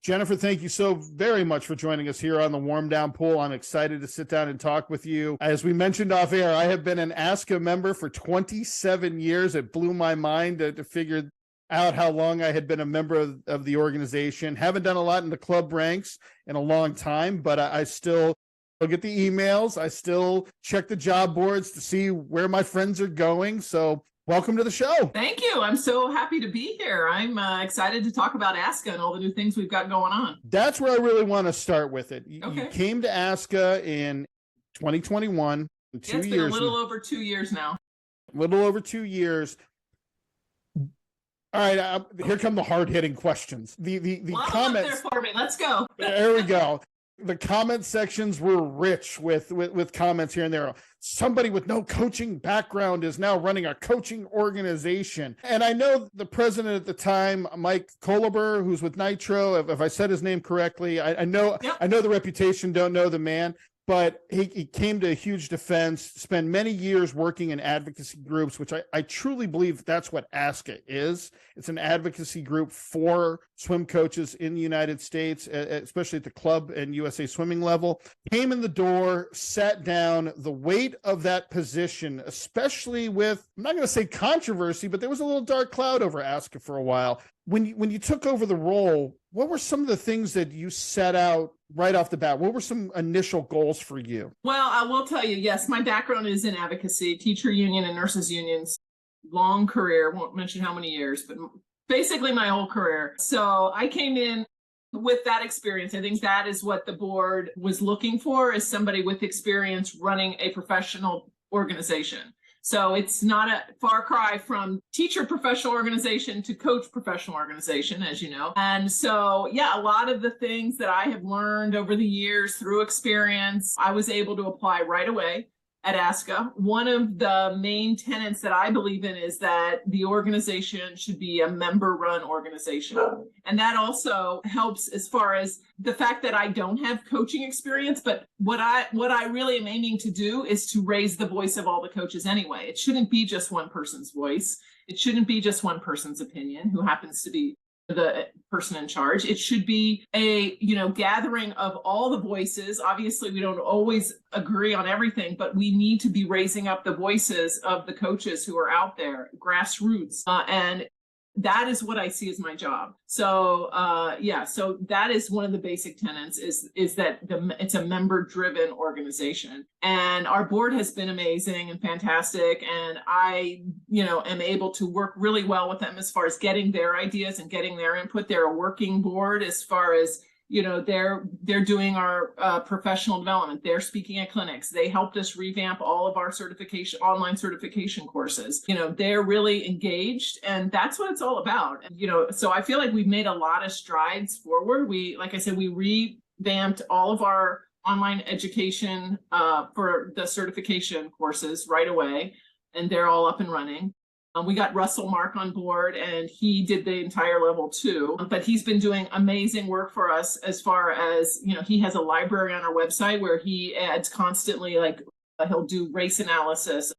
Jennifer, thank you so very much for joining us here on the Warm Down Pool. I'm excited to sit down and talk with you. As we mentioned off air, I have been an ASCA member for 27 years. It blew my mind to figure out how long I had been a member of the organization. Haven't done a lot in the club ranks in a long time, but I still get the emails. I still check the job boards to see where my friends are going. So welcome to the show. Thank you. I'm so happy to be here. I'm excited to talk about ASCA and all the new things we've got going on. That's where I really want to start with it. Okay. You came to ASCA in 2021. It's been a little over 2 years now. A little over 2 years. All right, here come the hard-hitting questions. The comments up there for me. Let's go. There we go. The comment sections were rich with comments here and there. Somebody with no coaching background is now running a coaching organization. And I know the president at the time, Mike Kolaber, who's with Nitro, if I said his name correctly, I know the reputation, don't know the man. But he came to a huge defense, spent many years working in advocacy groups, which I truly believe that's what ASCA is. It's an advocacy group for swim coaches in the United States, especially at the club and USA Swimming level. Came in the door, sat down. The weight of that position, especially with, I'm not going to say controversy, but there was a little dark cloud over ASCA for a while. When you took over the role, what were some of the things that you set out right off the bat? What were some initial goals for you? Well, I will tell you, yes, my background is in advocacy, teacher union and nurses unions, long career, won't mention how many years, but basically my whole career. So I came in with that experience. I think that is what the board was looking for, is somebody with experience running a professional organization. So it's not a far cry from teacher professional organization to coach professional organization, as you know. And so, yeah, a lot of the things that I have learned over the years through experience, I was able to apply right away at ASCA. One of the main tenets that I believe in is that the organization should be a member-run organization. And that also helps as far as the fact that I don't have coaching experience, but what I really am aiming to do is to raise the voice of all the coaches anyway. It shouldn't be just one person's voice. It shouldn't be just one person's opinion, who happens to be the person in charge. It should be a, gathering of all the voices. Obviously, we don't always agree on everything, but we need to be raising up the voices of the coaches who are out there, grassroots. And that is what I see as my job. So, so that is one of the basic tenets is that it's a member-driven organization. And our board has been amazing and fantastic. And I, am able to work really well with them as far as getting their ideas and getting their input. They're a working board as far as, they're doing our professional development. They're speaking at clinics. They helped us revamp all of our online certification courses. They're really engaged, and that's what it's all about. And, so I feel like we've made a lot of strides forward. Like I said, we revamped all of our online education for the certification courses right away, and they're all up and running. We got Russell Mark on board, and he did the entire level 2, but he's been doing amazing work for us as far as, he has a library on our website where he adds constantly, like he'll do race analysis.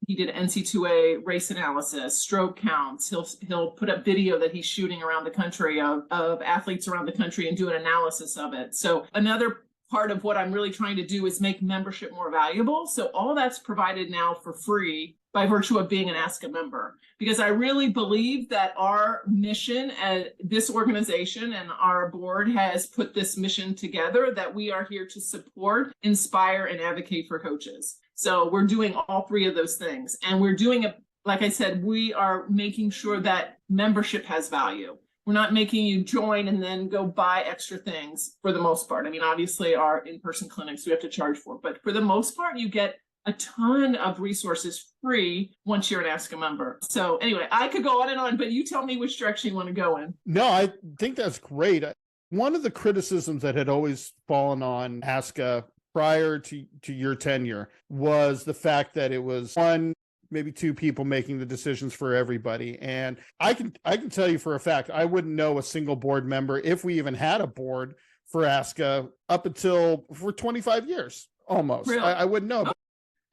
He did NC2A race analysis, stroke counts. He'll put up video that he's shooting around the country of athletes around the country and do an analysis of it. So another part of what I'm really trying to do is make membership more valuable. So all that's provided now for free by virtue of being an ASCA member, because I really believe that our mission at this organization and our board has put this mission together, that we are here to support, inspire, and advocate for coaches. So we're doing all three of those things. And we're doing it, like I said, we are making sure that membership has value. We're not making you join and then go buy extra things for the most part. I mean, obviously our in-person clinics we have to charge for, but for the most part, you get a ton of resources free once you're an ASCA member. So anyway, I could go on and on, but you tell me which direction you want to go in. No, I think that's great. One of the criticisms that had always fallen on ASCA prior to your tenure was the fact that it was one, maybe two people making the decisions for everybody. And I can tell you for a fact, I wouldn't know a single board member, if we even had a board for ASCA, up until for 25 years almost. Really? I wouldn't know.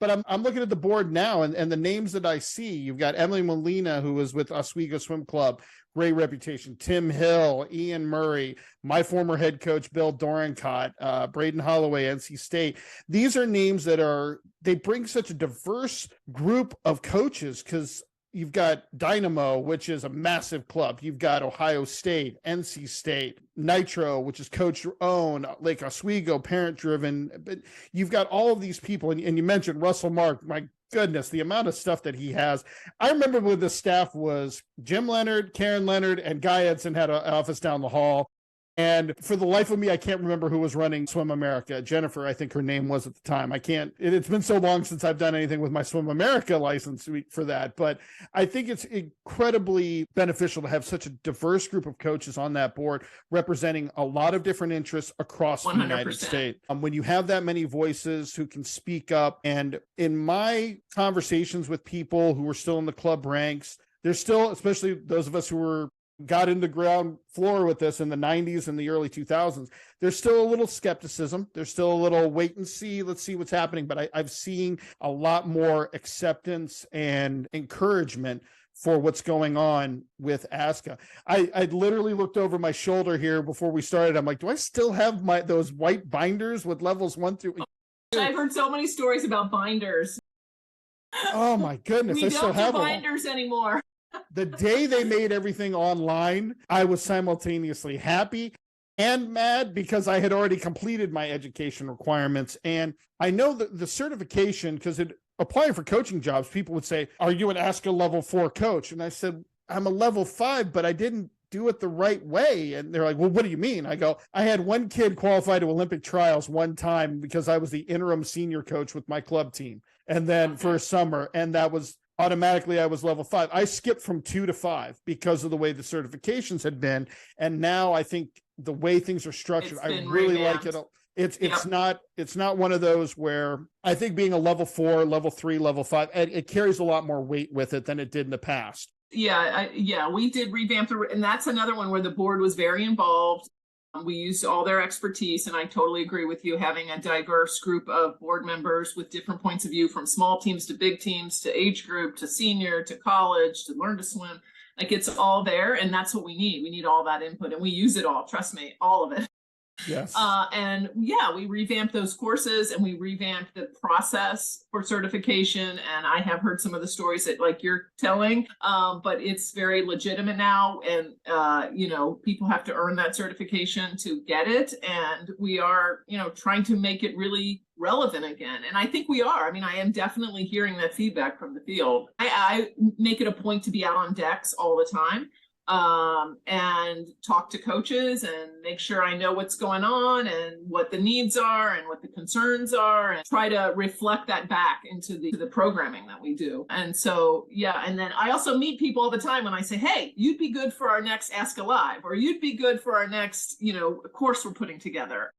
But I'm looking at the board now, and the names that I see, you've got Emily Molina, who was with Oswego Swim Club, great reputation. Tim Hill, Ian Murray, my former head coach, Bill Dorincott, Braden Holloway, NC State. These are names that they bring such a diverse group of coaches, because you've got Dynamo, which is a massive club. You've got Ohio State, NC State, Nitro, which is coach your own, Lake Oswego, parent driven. But you've got all of these people. And you mentioned Russell Mark. My goodness, the amount of stuff that he has. I remember when the staff was Jim Leonard, Karen Leonard, and Guy Edson had an office down the hall. And for the life of me, I can't remember who was running Swim America. Jennifer, I think her name was at the time. It's been so long since I've done anything with my Swim America license for that. But I think it's incredibly beneficial to have such a diverse group of coaches on that board, representing a lot of different interests across 100%. The United States. When you have that many voices who can speak up, and in my conversations with people who were still in the club ranks, there's still, especially those of us who got into ground floor with this in the 90s and the early 2000s, there's still a little skepticism. There's still a little wait and see, let's see what's happening. But I've seen a lot more acceptance and encouragement for what's going on with ASCA. I literally looked over my shoulder here before we started. I'm like, do I still have those white binders with levels 1 through 8? I've heard so many stories about binders. Oh my goodness. We don't do binders anymore. The day they made everything online, I was simultaneously happy and mad, because I had already completed my education requirements. And I know that the certification, because applying for coaching jobs, people would say, are you an ASCA level 4 coach? And I said, I'm a level 5, but I didn't do it the right way. And they're like, well, what do you mean? I go, I had one kid qualify to Olympic trials one time because I was the interim senior coach with my club team. And then for a summer, and that was automatically I was level 5. I skipped from 2 to 5 because of the way the certifications had been. And now I think the way things are structured, I really like it. It's not one of those where I think being a level 4, level 3, level 5, it carries a lot more weight with it than it did in the past. Yeah, we did revamp and that's another one where the board was very involved. We used all their expertise, and I totally agree with you, having a diverse group of board members with different points of view, from small teams to big teams to age group to senior to college to learn to swim. Like, it's all there, and that's what we need. We need all that input, and we use it all. Trust me, all of it. Yes. And yeah, we revamped those courses, and we revamped the process for certification. And I have heard some of the stories that, like you're telling, but it's very legitimate now. And, people have to earn that certification to get it. And we are, trying to make it really relevant again. And I think we are. I mean, I am definitely hearing that feedback from the field. I make it a point to be out on decks all the time. And talk to coaches and make sure I know what's going on and what the needs are and what the concerns are, and try to reflect that back into the programming that we do. And so, yeah. And then I also meet people all the time when I say, hey, you'd be good for our next ASCA Live, or you'd be good for our next, course we're putting together.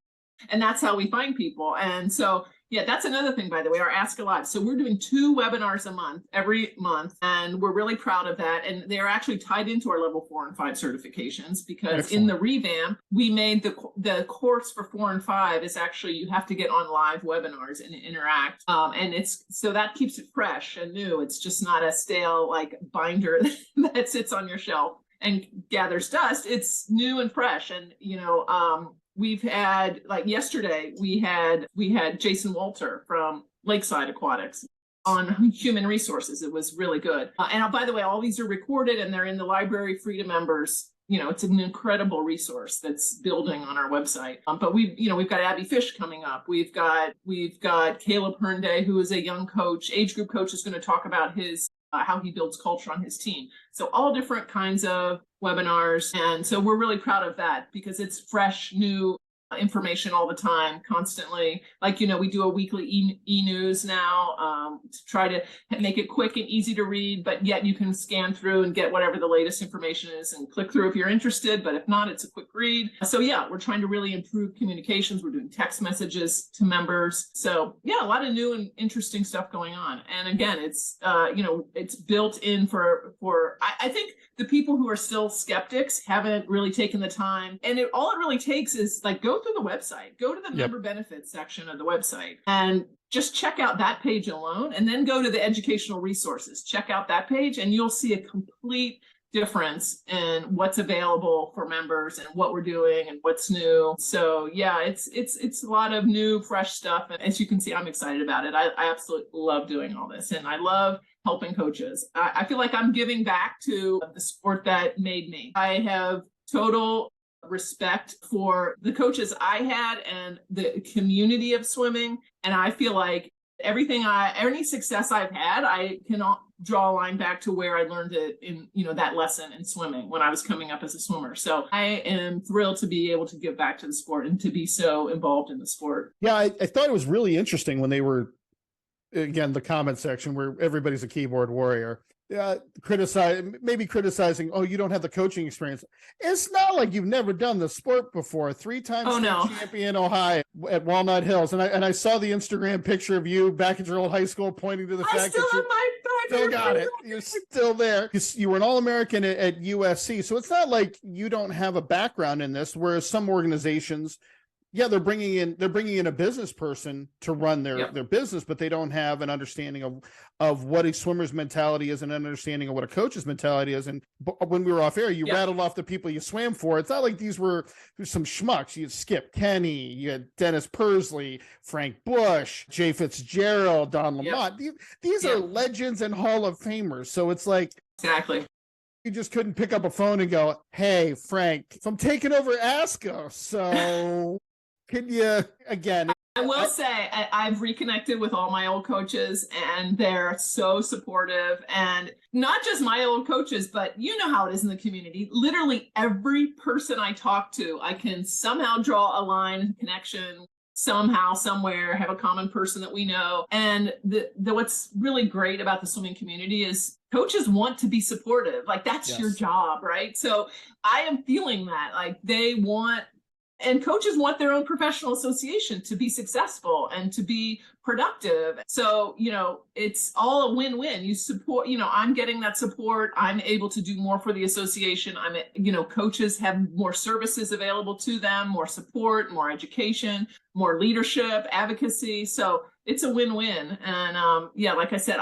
And that's how we find people. And so, yeah, that's another thing, by the way, our ASCA Live. So we're doing 2 webinars a month, every month, and we're really proud of that. And they're actually tied into our level 4 and 5 certifications, because Excellent. In the revamp, we made the course for 4 and 5 is actually, you have to get on live webinars and interact. And so that keeps it fresh and new. It's just not a stale binder that sits on your shelf and gathers dust. It's new and fresh. And, we've had, yesterday, we had Jason Walter from Lakeside Aquatics on human resources. It was really good. And by the way, all these are recorded and they're in the library free to members. It's an incredible resource that's building on our website. But we've got Abby Fish coming up. We've got Caleb Hernday, who is a young coach, age group coach, is going to talk about his how he builds culture on his team. So all different kinds of webinars. And so we're really proud of that, because it's fresh, new information all the time, constantly. We do a weekly e-news now to try to make it quick and easy to read, but yet you can scan through and get whatever the latest information is and click through if you're interested. But if not, it's a quick read. So yeah, we're trying to really improve communications. We're doing text messages to members. So yeah, a lot of new and interesting stuff going on. And again, it's it's built in for I think the people who are still skeptics haven't really taken the time. And all it really takes is like, go through the website, go to the member benefits section of the website and just check out that page alone, and then go to the educational resources, check out that page, and you'll see a complete difference in what's available for members and what we're doing and what's new. So yeah, it's a lot of new, fresh stuff. And as you can see, I'm excited about it. I absolutely love doing all this, and I love helping coaches. I feel like I'm giving back to the sport that made me. I have total respect for the coaches I had and the community of swimming. And I feel like any success I've had, I can draw a line back to where I learned it in, that lesson in swimming when I was coming up as a swimmer. So I am thrilled to be able to give back to the sport and to be so involved in the sport. Yeah, I thought it was really interesting when they were, again, the comment section where everybody's a keyboard warrior. Criticizing, oh, you don't have the coaching experience. It's not like you've never done the sport before. 3-time champion Ohio at Walnut Hills. And I saw the Instagram picture of you back at your old high school pointing to the fact that you still got it. You're still there. You were an All-American at USC. So it's not like you don't have a background in this, whereas some organizations, they're bringing in a business person to run their business, but they don't have an understanding of what a swimmer's mentality is and an understanding of what a coach's mentality is. And when we were off air, you rattled off the people you swam for. It's not like these were some schmucks. You had Skip Kenny, you had Dennis Pursley, Frank Bush, Jay Fitzgerald, Don Lamont. These are legends and Hall of Famers. So it's like, exactly. You just couldn't pick up a phone and go, hey, Frank, I'm taking over ASCA. So can you, again, I will say I've reconnected with all my old coaches, and they're so supportive. And not just my old coaches, but you know how it is in the community. Literally every person I talk to, I can somehow draw a line connection, somehow, somewhere, have a common person that we know. And what's really great about the swimming community is coaches want to be supportive. Like that's your job, right? So I am feeling that, like and coaches want their own professional association to be successful and to be productive. So, it's all a win-win. You support, I'm getting that support. I'm able to do more for the association. Coaches have more services available to them, more support, more education, more leadership, advocacy. So it's a win-win. And like I said,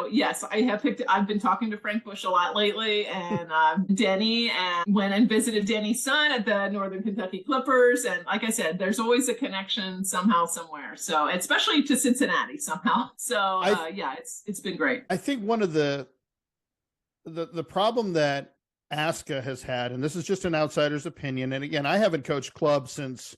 yes, I've been talking to Frank Bush a lot lately, and Denny, and went and visited Denny's son at the Northern Kentucky Clippers. And like I said, there's always a connection somehow, somewhere. So especially to Cincinnati somehow. So it's been great. I think one of the problem that ASCA has had, and this is just an outsider's opinion, and again, I haven't coached clubs since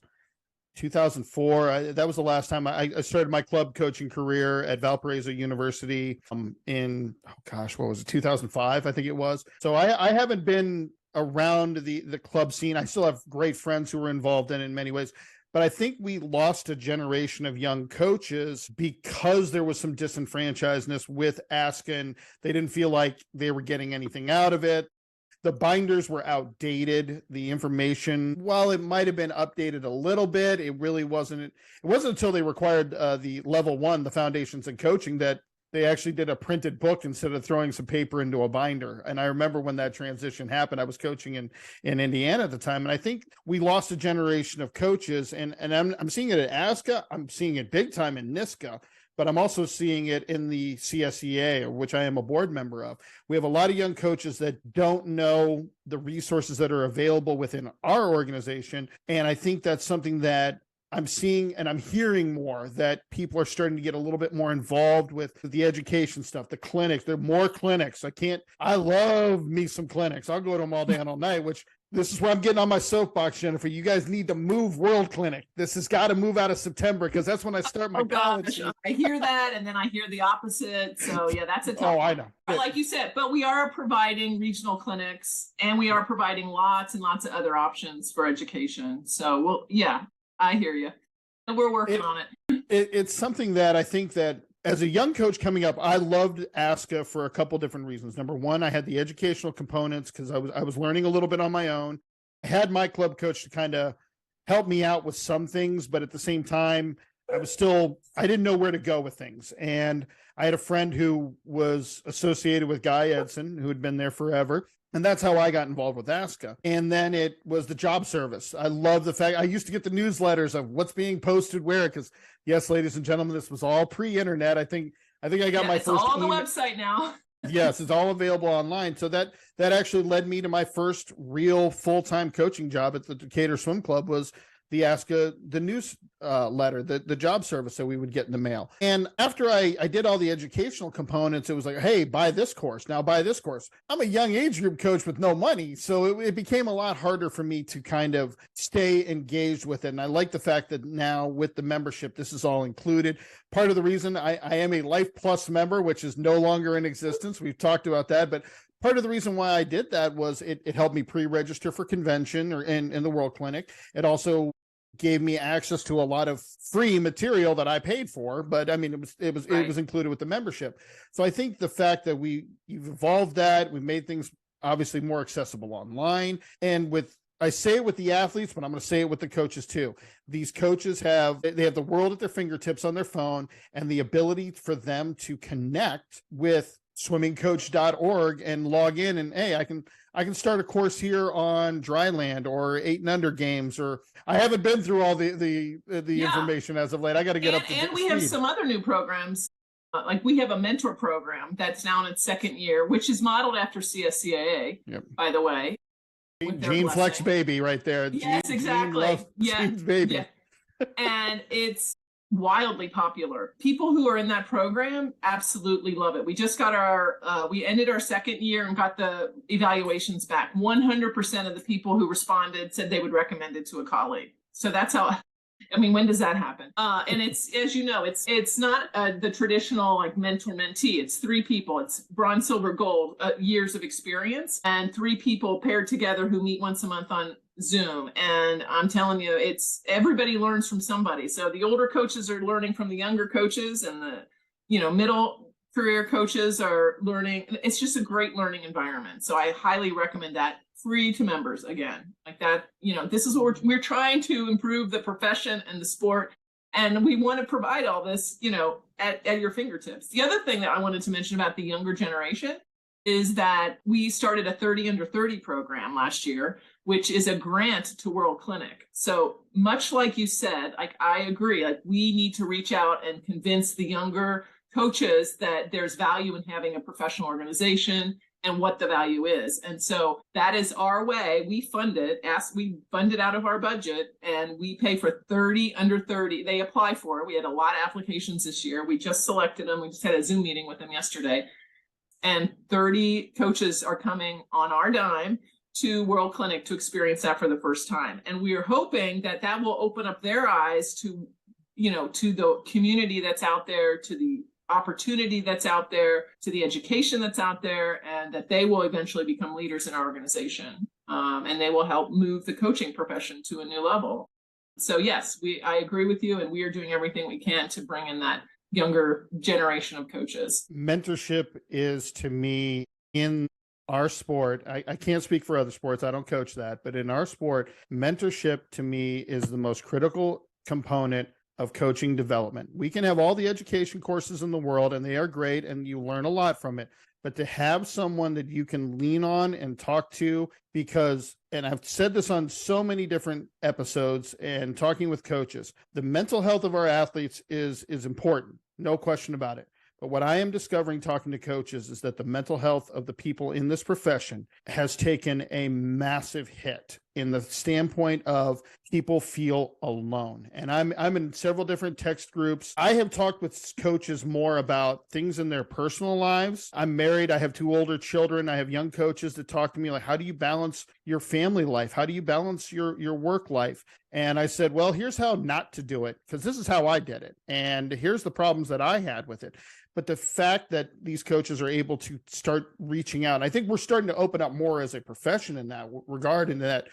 2004. That was the last time I started my club coaching career at Valparaiso University in, 2005, I think it was. So I haven't been around the club scene. I still have great friends who were involved in many ways. But I think we lost a generation of young coaches because there was some disenfranchisedness with ASCA, and they didn't feel like they were getting anything out of it. The binders were outdated. The information, while it might have been updated a little bit, it really wasn't. It wasn't until they required the level 1, the foundations in coaching, that they actually did a printed book instead of throwing some paper into a binder. And I remember when that transition happened. I was coaching in Indiana at the time, and I think we lost a generation of coaches. And I'm seeing it at ASCA. I'm seeing it big time in NISCA. But I'm also seeing it in the CSEA, which I am a board member of. We have a lot of young coaches that don't know the resources that are available within our organization. And I think that's something that I'm seeing and I'm hearing more, that people are starting to get a little bit more involved with the education stuff, the clinics. There are more clinics. I love me some clinics. I'll go to them all day and all night, which this is where I'm getting on my soapbox, Jennifer. You guys need to move World Clinic. This has got to move out of September, because that's when I start my college. I hear that, and then I hear the opposite. So yeah, that's a tough I know. But like you said, but we are providing regional clinics, and we are providing lots and lots of other options for education. So I hear you. And we're working on it. It's something that I think that as a young coach coming up, I loved ASCA for a couple different reasons. Number one, I had the educational components because I was learning a little bit on my own. I had my club coach to kind of help me out with some things, but at the same time, I didn't know where to go with things. And I had a friend who was associated with Guy Edson, who had been there forever. And that's how I got involved with ASCA. And then it was the job service. I love the fact I used to get the newsletters of what's being posted where, because yes, ladies and gentlemen, this was all pre-internet. I think I got my it's first all on the email. website now. Yes, it's all available online. So that actually led me to my first real full-time coaching job at the Decatur Swim Club, was the ASCA, the news letter, the job service that we would get in the mail. And after I did all the educational components, it was like, hey, buy this course. Now buy this course. I'm a young age group coach with no money. So it became a lot harder for me to kind of stay engaged with it. And I like the fact that now with the membership, this is all included. Part of the reason I am a Life Plus member, which is no longer in existence. We've talked about that, but part of the reason why I did that was it helped me pre-register for convention or in the World Clinic. It also gave me access to a lot of free material that I paid for, but I mean, it was included with the membership. So I think the fact that you've evolved that, we've made things obviously more accessible online, and I say it with the athletes, but I'm going to say it with the coaches too. These coaches have the world at their fingertips on their phone, and the ability for them to connect with swimmingcoach.org and log in and, hey, I can start a course here on dry land or 8 and under games, or I haven't been through all the information as of late. I got to get up to and we have some other new programs. Like we have a mentor program that's now in its second year, which is modeled after CSCAA, by the way. Gene Flex baby right there. Yes, exactly. Gene's baby. Yeah. And it's wildly popular. People who are in that program absolutely love it. We just got we ended our second year and got the evaluations back. 100% of the people who responded said they would recommend it to a colleague. So that's how, I mean, when does that happen? And it's, as you know, it's not the traditional like mentor-mentee. It's 3 people. It's bronze, silver, gold, years of experience, and 3 people paired together who meet once a month on Zoom. And I'm telling you, everybody learns from somebody. So the older coaches are learning from the younger coaches, and the middle career coaches are learning. It's just a great learning environment. So I highly recommend that. Free to members, again, like that. This is what we're trying to improve the profession and the sport, and we want to provide all this at your fingertips. The other thing that I wanted to mention about the younger generation is that we started a 30 under 30 program last year, which is a grant to World Clinic. So much like you said, like I agree, like we need to reach out and convince the younger coaches that there's value in having a professional organization and what the value is. And so that is our way. We fund it out of our budget, and we pay for 30 under 30. They apply for it. We had a lot of applications this year. We just selected them. We just had a Zoom meeting with them yesterday. And 30 coaches are coming on our dime to World Clinic to experience that for the first time. And we are hoping that will open up their eyes to the community that's out there, to the opportunity that's out there, to the education that's out there, and that they will eventually become leaders in our organization. And they will help move the coaching profession to a new level. So yes, I agree with you, and we are doing everything we can to bring in that younger generation of coaches. Mentorship is, to me, in our sport, I can't speak for other sports, I don't coach that, but in our sport, mentorship to me is the most critical component of coaching development. We can have all the education courses in the world, and they are great, and you learn a lot from it. But to have someone that you can lean on and talk to, and I've said this on so many different episodes and talking with coaches, the mental health of our athletes is important, no question about it. But what I am discovering talking to coaches is that the mental health of the people in this profession has taken a massive hit in the standpoint of people feel alone. And I'm in several different text groups. I have talked with coaches more about things in their personal lives. I'm married. I have 2 older children. I have young coaches that talk to me like, how do you balance your family life? How do you balance your work life? And I said, well, here's how not to do it, because this is how I did it. And here's the problems that I had with it. But the fact that these coaches are able to start reaching out, and I think we're starting to open up more as a profession in that regard, in that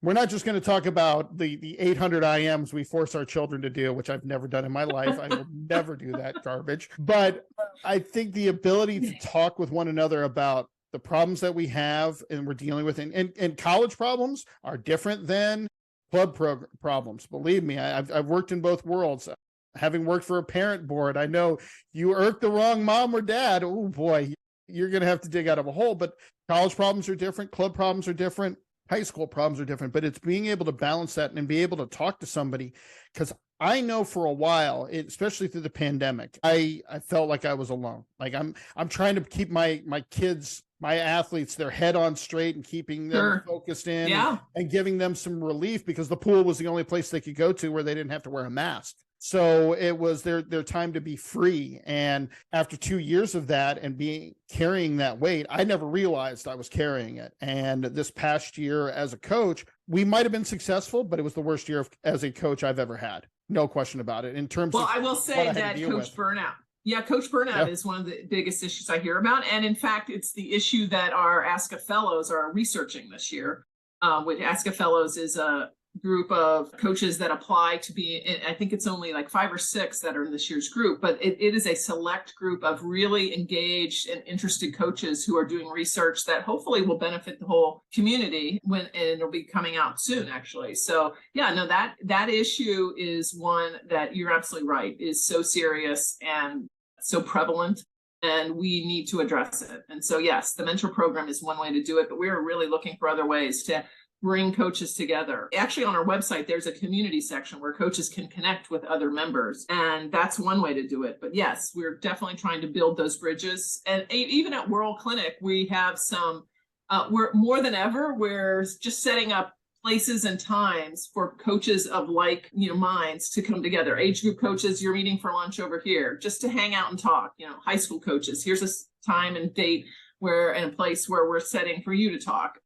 we're not just going to talk about the 800 IMs we force our children to do, which I've never done in my life. I will never do that garbage. But I think the ability to talk with one another about the problems that we have and we're dealing with, and college problems are different than club problems. Believe me, I've worked in both worlds. having worked for a parent board, I know you irked the wrong mom or dad. Oh boy, you're going to have to dig out of a hole. But college problems are different. Club problems are different. High school problems are different. But it's being able to balance that and be able to talk to somebody. Because I know for a while, especially through the pandemic, I felt like I was alone. Like I'm trying to keep my kids, my athletes, their head on straight and keeping them focused in and giving them some relief, because the pool was the only place they could go to where they didn't have to wear a mask. So it was their time to be free. And after 2 years of that and carrying that weight, I never realized I was carrying it. And this past year as a coach, we might have been successful, but it was the worst year as a coach I've ever had. No question about it. In terms of, I will say that coach burnout. Yeah, coach burnout is one of the biggest issues I hear about. And in fact, it's the issue that our ASCA fellows are researching this year. With ASCA fellows is a group of coaches that apply to be, I think it's only like 5 or 6 that are in this year's group, but it is a select group of really engaged and interested coaches who are doing research that hopefully will benefit the whole community and it'll be coming out soon, actually. So yeah, no, that issue is one that you're absolutely right, is so serious and so prevalent, and we need to address it. And so yes, the mentor program is one way to do it, but we're really looking for other ways to bring coaches together. Actually, on our website, there's a community section where coaches can connect with other members. And that's one way to do it. But yes, we're definitely trying to build those bridges. And even at World Clinic, we have some, we're more than ever, we're just setting up places and times for coaches of like, minds to come together. Age group coaches, you're meeting for lunch over here, just to hang out and talk. High school coaches, here's a time and date and a place where we're setting for you to talk.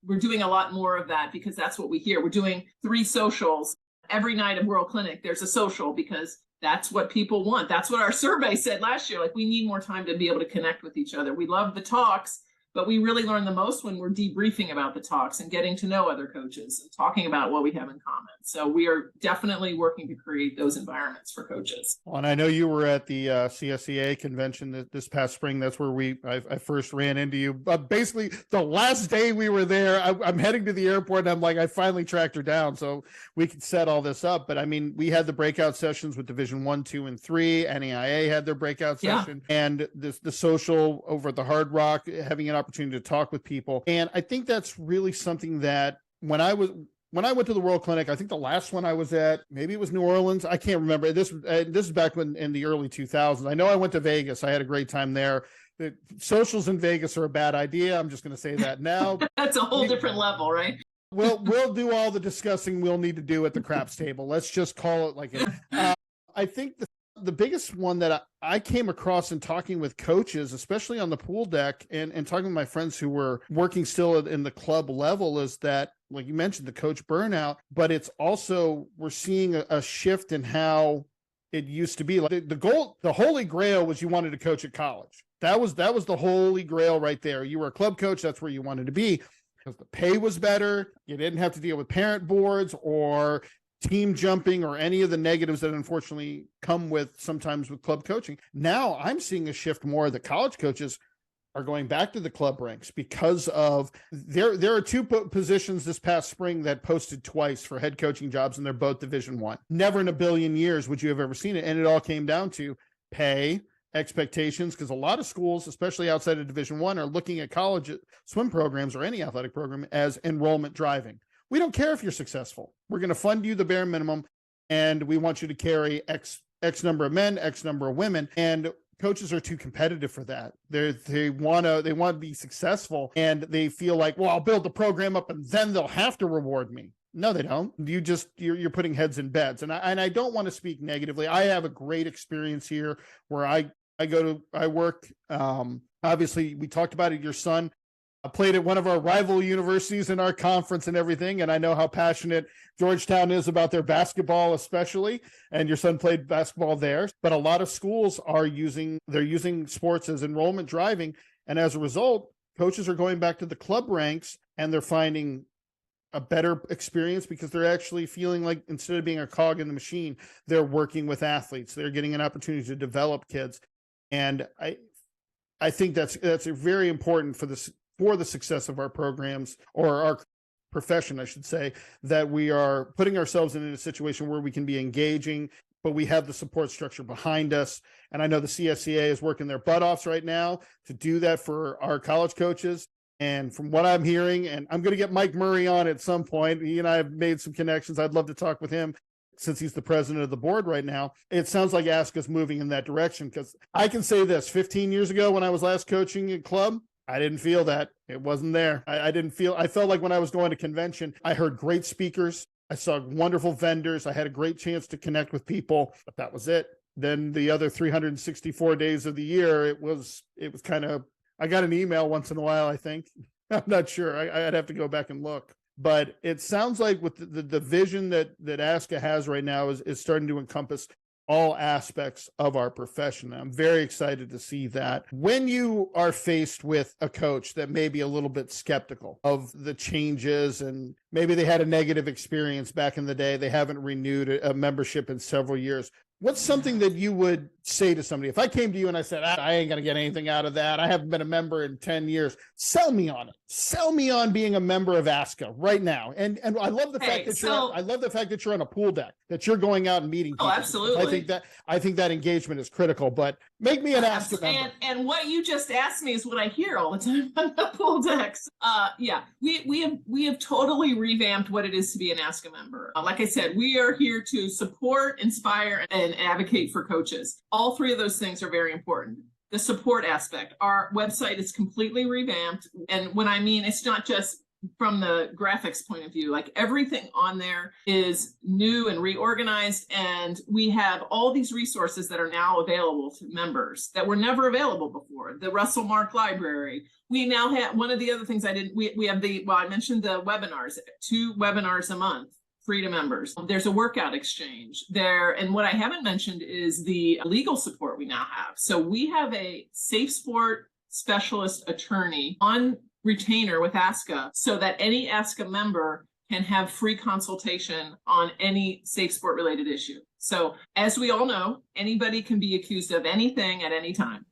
We're doing a lot more of that because that's what we hear. We're doing 3 socials. Every night of World Clinic, there's a social because that's what people want. That's what our survey said last year. Like, we need more time to be able to connect with each other. We love the talks, but we really learn the most when we're debriefing about the talks and getting to know other coaches and talking about what we have in common. So we are definitely working to create those environments for coaches. Well, and I know you were at the CSEA convention this past spring. That's where I first ran into you. But basically, the last day we were there, I'm heading to the airport, and I'm like, I finally tracked her down so we could set all this up. But I mean, we had the breakout sessions with Division 1, 2, and 3. NAIA had their breakout session, and the social over at the Hard Rock, having an opportunity to talk with people. And I think that's really something that when I went to the World Clinic, I think the last one I was at, maybe it was New Orleans. I can't remember. This is back in the early 2000s. I know I went to Vegas. I had a great time there. The socials in Vegas are a bad idea. I'm just going to say that now. That's a whole different level, right? We'll do all the discussing we'll need to do at the craps table. Let's just call it like it. I think the biggest one that I came across in talking with coaches, especially on the pool deck and talking with my friends who were working still in the club level, is that, like you mentioned, the coach burnout, but it's also, we're seeing a shift in how it used to be. Like the goal, the holy grail was you wanted to coach at college. That was the holy grail right there. You were a club coach. That's where you wanted to be because the pay was better. You didn't have to deal with parent boards or team jumping or any of the negatives that unfortunately come with sometimes with club coaching. Now I'm seeing a shift more. The college coaches are going back to the club ranks because of there are 2 positions this past spring that posted twice for head coaching jobs, and they're both Division 1. Never in a billion years would you have ever seen it. And it all came down to pay, expectations, because a lot of schools, especially outside of Division 1, are looking at college swim programs or any athletic program as enrollment driving. We don't care if you're successful. We're going to fund you the bare minimum, and we want you to carry X number of men, X number of women. And coaches are too competitive for that. They want to be successful, and they feel like, well, I'll build the program up and then they'll have to reward me. No, they don't. You're putting heads in beds. And I don't want to speak negatively. I have a great experience here where I work. Obviously we talked about it. Your son played at one of our rival universities in our conference and everything. And I know how passionate Georgetown is about their basketball, especially. And your son played basketball there. But a lot of schools they're using sports as enrollment driving. And as a result, coaches are going back to the club ranks, and they're finding a better experience because they're actually feeling like, instead of being a cog in the machine, they're working with athletes. They're getting an opportunity to develop kids. And I think that's very important for the success of our programs or our profession, I should say, that we are putting ourselves in a situation where we can be engaging, but we have the support structure behind us. And I know the CSCA is working their butt offs right now to do that for our college coaches. And from what I'm hearing, and I'm going to get Mike Murray on at some point. He and I have made some connections. I'd love to talk with him since he's the president of the board right now. It sounds like ASCA is moving in that direction, because I can say this: 15 years ago when I was last coaching a club, I didn't feel that. It wasn't there. I felt like when I was going to convention, I heard great speakers. I saw wonderful vendors. I had a great chance to connect with people, but that was it. Then the other 364 days of the year, it was kind of, I got an email once in a while, I think. I'm not sure. I'd have to go back and look. But it sounds like with the vision that ASCA has right now is starting to encompass all aspects of our profession. I'm very excited to see that. When you are faced with a coach that may be a little bit skeptical of the changes, and maybe they had a negative experience back in the day, they haven't renewed a membership in several years, what's something that you would say to somebody? If I came to you and I said, I ain't going to get anything out of that, I haven't been a member in 10 years, sell me on it. Sell me on being a member of ASCA right now. And I love the fact that I love the fact that you're on a pool deck, that you're going out and meeting people. Oh, absolutely. I think that engagement is critical, but make me an ASCA member. And what you just asked me is what I hear all the time on the pool decks. We have totally revamped what it is to be an ASCA member. Like I said, we are here to support, inspire, and advocate for coaches. All three of those things are very important. The support aspect, our website is completely revamped. And when I mean, it's not just from the graphics point of view, like everything on there is new and reorganized. And we have all these resources that are now available to members that were never available before. The Russell Mark Library. We now have, one of the other things I mentioned the webinars, 2 webinars a month, free to members. There's a workout exchange there. And what I haven't mentioned is the legal support we now have. So we have a safe sport specialist attorney on retainer with ASCA, so that any ASCA member can have free consultation on any safe sport related issue. So as we all know, anybody can be accused of anything at any time.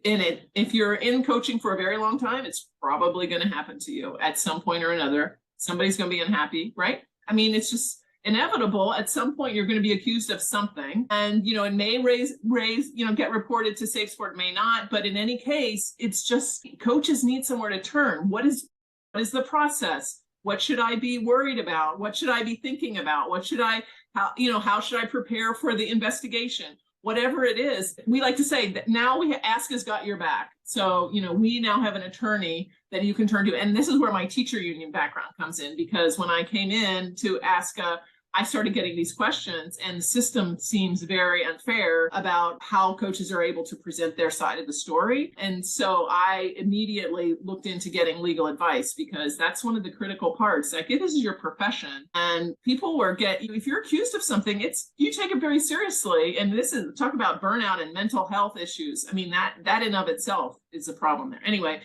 If you're in coaching for a very long time, it's probably going to happen to you at some point or another. Somebody's going to be unhappy, right? I mean, it's just inevitable. At some point, you're going to be accused of something, and it may get reported to Safe Sport, may not. But in any case, it's just coaches need somewhere to turn. What is the process? What should I be worried about? What should I be thinking about? How should I prepare for the investigation? Whatever it is, we like to say that now ASCA's got your back. So, we now have an attorney that you can turn to. And this is where my teacher union background comes in, because when I came in to ASCA, I started getting these questions, and the system seems very unfair about how coaches are able to present their side of the story. And so I immediately looked into getting legal advice, because that's one of the critical parts. Like, this is your profession, and people if you're accused of something, you take it very seriously. And talk about burnout and mental health issues. I mean, that in of itself is a problem there. Anyway,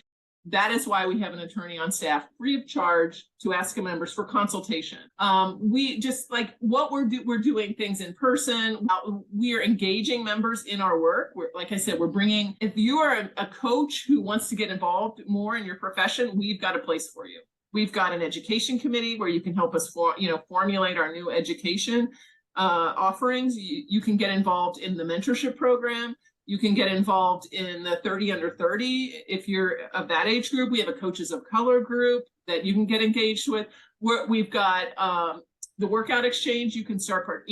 that is why we have an attorney on staff free of charge to ASCA members for consultation. We just we're doing things in person. We are engaging members in our work. Like I said, if you are a coach who wants to get involved more in your profession, we've got a place for you. We've got an education committee where you can help us formulate our new education offerings. You can get involved in the mentorship program. You can get involved in the 30 under 30. If you're of that age group, we have a Coaches of Color group that you can get engaged with. We've got the workout exchange you can start,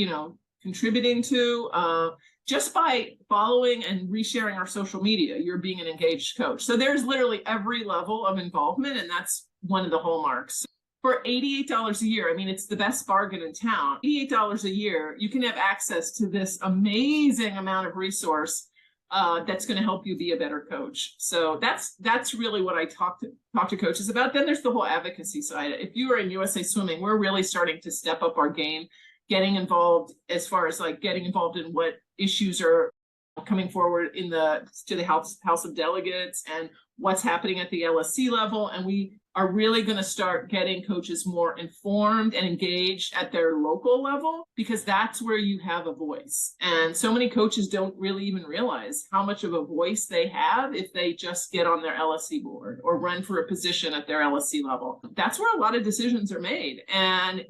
contributing to just by following and resharing our social media. You're being an engaged coach. So there's literally every level of involvement, and that's one of the hallmarks. For $88 a year, I mean, it's the best bargain in town. $88 a year, you can have access to this amazing amount of resource that's going to help you be a better coach. So that's really what I talk to coaches about. Then there's the whole advocacy side. If you are in USA Swimming, we're really starting to step up our game, getting involved as far as getting involved in what issues are coming forward to the House of Delegates, and what's happening at the LSC level. And we are really going to start getting coaches more informed and engaged at their local level, because that's where you have a voice. And so many coaches don't really even realize how much of a voice they have if they just get on their LSC board or run for a position at their LSC level. That's where a lot of decisions are made. And,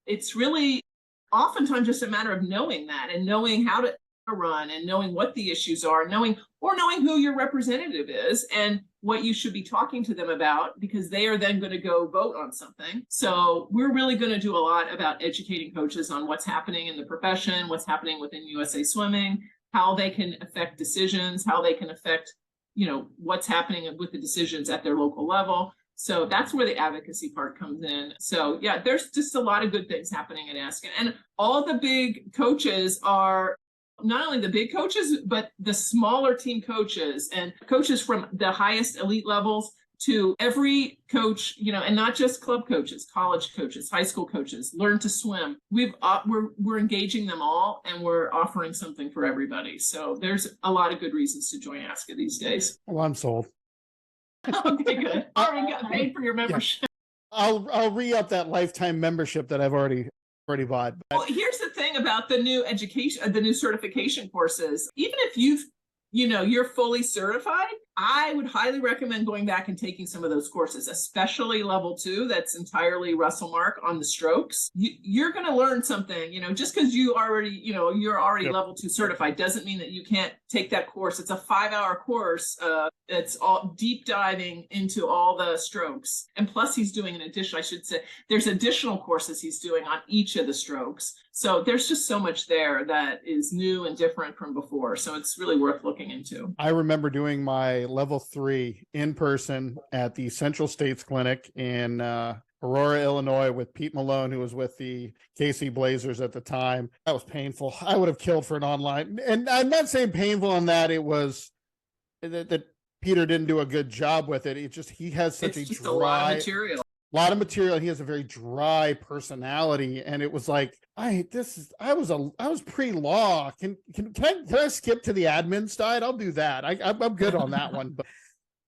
it's really oftentimes just a matter of knowing that and knowing how to run and knowing what the issues are, knowing who your representative is and what you should be talking to them about, because they are then going to go vote on something. So we're really going to do a lot about educating coaches on what's happening in the profession, what's happening within USA Swimming, how they can affect decisions, how they can affect, what's happening with the decisions at their local level. So that's where the advocacy part comes in. So yeah, there's just a lot of good things happening at ASCA. And all the big coaches are not only the big coaches, but the smaller team coaches and coaches from the highest elite levels to every coach, and not just club coaches, college coaches, high school coaches, learn to swim. We're engaging them all, and we're offering something for everybody. So there's a lot of good reasons to join ASCA these days. Well, I'm sold. Okay, good. Already got paid for your membership. Yeah. I'll re-up that lifetime membership that I've already bought. Well, here's the thing about the new education, the new certification courses. Even if you're fully certified, I would highly recommend going back and taking some of those courses, especially level 2. That's entirely Russell Mark on the strokes. You're going to learn something, just because you're already Yep. level 2 certified doesn't mean that you can't take that course. It's a 5-hour course. It's all deep diving into all the strokes. And plus he's doing there's additional courses he's doing on each of the strokes. So there's just so much there that is new and different from before. So it's really worth looking into. I remember doing my level 3 in person at the Central States Clinic in Aurora, Illinois, with Pete Malone, who was with the KC Blazers at the time. That was painful. I would have killed for an online. And I'm not saying painful on that. It was that Peter didn't do a good job with it. He has such a lot of material. He has a very dry personality, and it was like, I was pre-law. Can I skip to the admin side? I'll do that. I'm good on that one.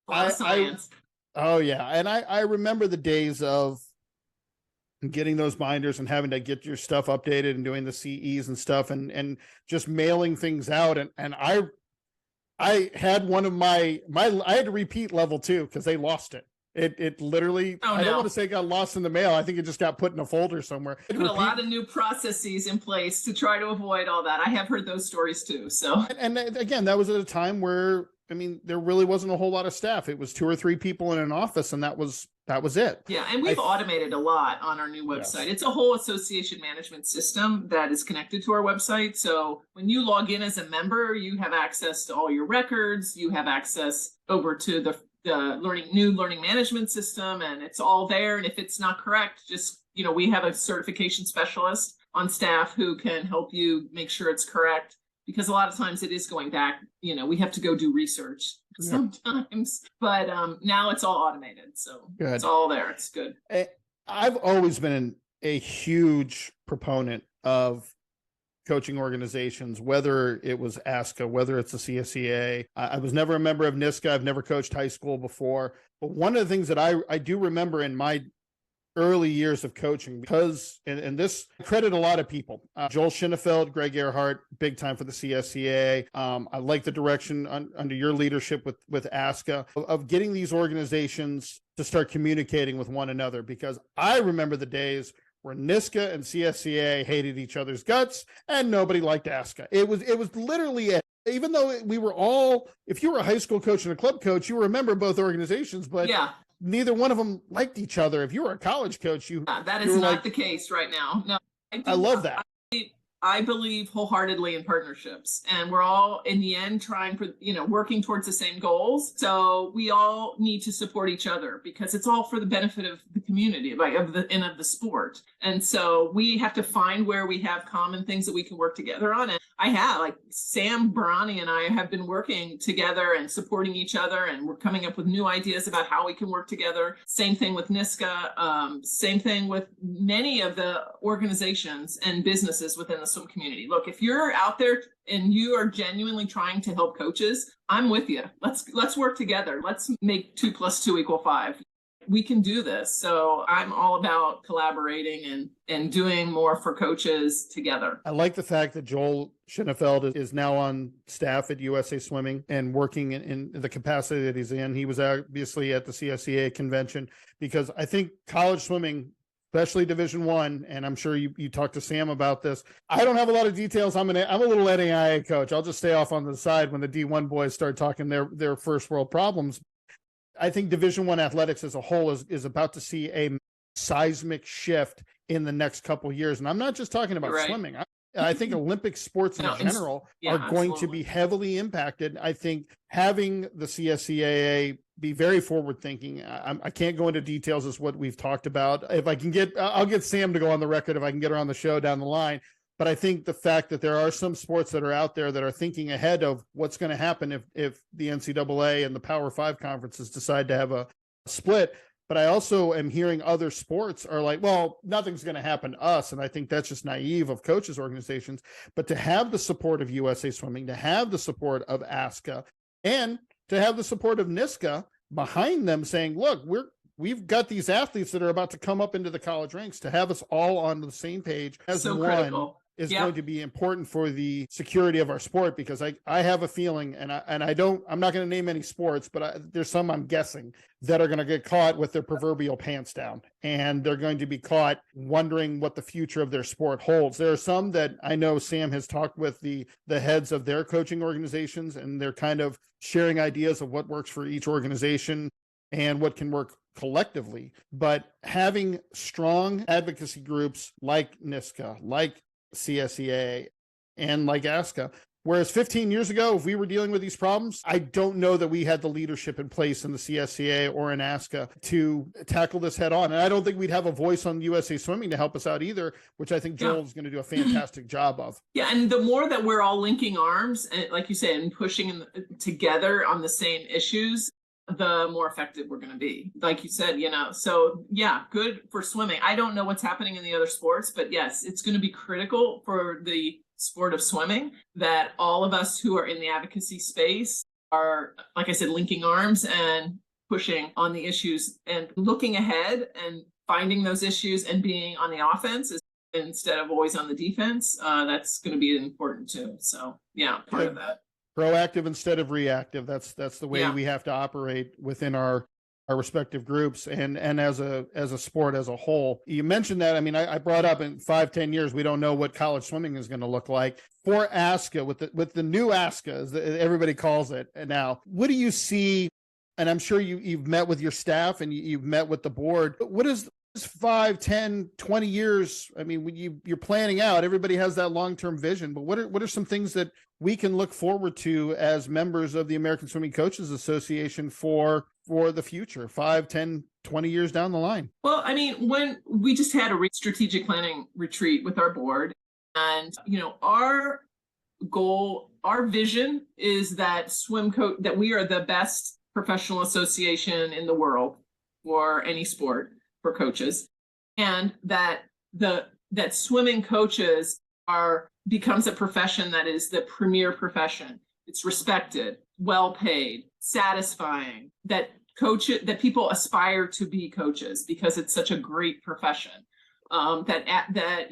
But Science. Oh yeah, and I remember the days of getting those binders and having to get your stuff updated and doing the CEs and stuff and just mailing things out, and I had one of I had to repeat level 2 because they lost it. It literally, I don't want to say it got lost in the mail. I think it just got put in a folder somewhere. Put a lot of new processes in place to try to avoid all that. I have heard those stories too. So, and again, that was at a time where, there really wasn't a whole lot of staff. It was 2 or 3 people in an office, and that was it. Yeah, and we've automated a lot on our new website. Yes. It's a whole association management system that is connected to our website. So when you log in as a member, you have access to all your records. You have access over to the new learning management system, and it's all there. And if it's not correct, just, we have a certification specialist on staff who can help you make sure it's correct, because a lot of times it is going back, we have to go do research sometimes, but now it's all automated. So good. It's all there. It's good. I've always been a huge proponent of coaching organizations, whether it was ASCA, whether it's the CSCA. I was never a member of NISCA. I've never coached high school before. But one of the things that I do remember in my early years of coaching, because, and this credit a lot of people, Joel Schinnefeld, Greg Earhart, big time for the CSCA. I like the direction under your leadership with ASCA of getting these organizations to start communicating with one another, because I remember the days where NISCA and CSCA hated each other's guts and nobody liked ASCA. It was literally it. Even though we were all, if you were a high school coach and a club coach, you were a member of both organizations, but neither one of them liked each other. If you were a college coach, that is not the case right now. No, I love that. I believe wholeheartedly in partnerships, and we're all in the end trying for, working towards the same goals. So we all need to support each other, because it's all for the benefit of the community, of the sport. And so we have to find where we have common things that we can work together on. And Sam Barani and I have been working together and supporting each other, and we're coming up with new ideas about how we can work together. Same thing with NISCA, same thing with many of the organizations and businesses within the swim community. Look, if you're out there and you are genuinely trying to help coaches, I'm with you. Let's work together. Let's make 2 + 2 = 5. we can do this. So I'm all about collaborating and doing more for coaches together. I like the fact that Joel Schinefeld is now on staff at USA Swimming and working in the capacity that he's in. He was obviously at the CSCA convention, because I think college swimming, especially Division I, and I'm sure you talked to Sam about this. I don't have a lot of details. I'm a little NAIA coach. I'll just stay off on the side when the D1 boys start talking their first world problems. I think Division I athletics as a whole is about to see a seismic shift in the next couple of years. And I'm not just talking about swimming. I think Olympic sports in general are going to be heavily impacted. I think having the CSCAA be very forward thinking. I can't go into details as what we've talked about. If I can I'll get Sam to go on the record if I can get her on the show down the line. But I think the fact that there are some sports that are out there that are thinking ahead of what's going to happen if the NCAA and the Power 5 conferences decide to have a split. But I also am hearing other sports are like, well, nothing's going to happen to us. And I think that's just naive of coaches organizations. But to have the support of USA Swimming, to have the support of ASCA, and to have the support of NISCA behind them saying, look, we've got these athletes that are about to come up into the college ranks, to have us all on the same page as so one critical. Is going to be important for the security of our sport, because I have a feeling, and I'm not going to name any sports, but there's some I'm guessing that are going to get caught with their proverbial pants down, and they're going to be caught wondering what the future of their sport holds. There are some that I know Sam has talked with the heads of their coaching organizations, and they're kind of sharing ideas of what works for each organization and what can work collectively. But having strong advocacy groups like NISCA, like CSCA, and like ASCA, whereas 15 years ago, if we were dealing with these problems, I don't know that we had the leadership in place in the CSCA or in ASCA to tackle this head on. And I don't think we'd have a voice on USA Swimming to help us out either, which I think Joel's going to do a fantastic job of. Yeah, and the more that we're all linking arms, and like you said, and pushing together on the same issues, the more effective we're going to be. Like you said, so yeah, good for swimming. I don't know what's happening in the other sports, but yes, it's going to be critical for the sport of swimming that all of us who are in the advocacy space are, like I said, linking arms and pushing on the issues and looking ahead and finding those issues and being on the offense instead of always on the defense. That's going to be important too. So yeah, part of that. Proactive instead of reactive. That's the way we have to operate within our respective groups and as a sport as a whole. You mentioned that. I mean, I brought up in 5-10 years, we don't know what college swimming is going to look like. For ASCA, with the new ASCA, as everybody calls it now, what do you see? And I'm sure you've met with your staff and you've met with the board. What is 5, 10, 20 years? I mean, when you're planning out, everybody has that long-term vision, but what are some things that we can look forward to as members of the American Swimming Coaches Association for the future, 5, 10, 20 years down the line? Well, I mean, when we just had a strategic planning retreat with our board, and, our goal, our vision is that that we are the best professional association in the world for any sport for coaches, and that that swimming coaches becomes a profession that is the premier profession. It's respected, well paid, satisfying, that people aspire to be coaches because it's such a great profession. Then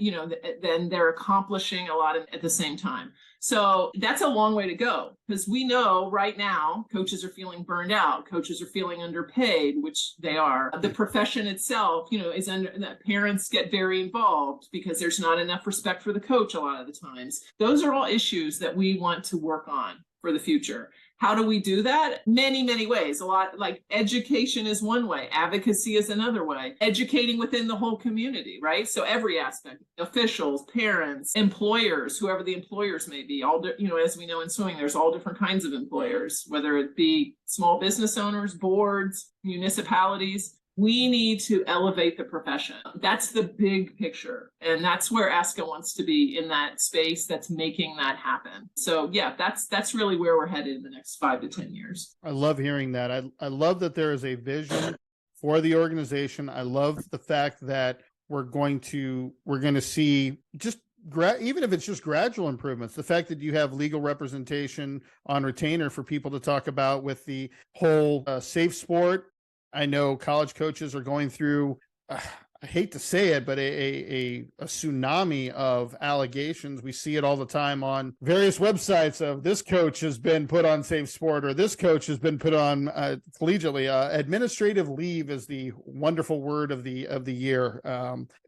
they're accomplishing a lot at the same time. So that's a long way to go, because we know right now coaches are feeling burned out, coaches are feeling underpaid, which they are. The profession itself, is that parents get very involved because there's not enough respect for the coach a lot of the times. Those are all issues that we want to work on for the future. How do we do that? Many, many ways. A lot, like education is one way. Advocacy is another way. Educating within the whole community, right? So every aspect, officials, parents, employers, whoever the employers may be, as we know in swimming, there's all different kinds of employers, whether it be small business owners, boards, municipalities. We need to elevate the profession. That's the big picture. And that's where ASCA wants to be, in that space that's making that happen. So yeah, that's really where we're headed in the next 5 to 10 years. I love hearing that. I love that there is a vision for the organization. I love the fact that we're going to see just even if it's just gradual improvements, the fact that you have legal representation on retainer for people to talk about with the whole safe sport I know college coaches are going through, I hate to say it, but a tsunami of allegations. We see it all the time on various websites of this coach has been put on Safe Sport, or this coach has been put on collegiately. Administrative leave is the wonderful word of the year.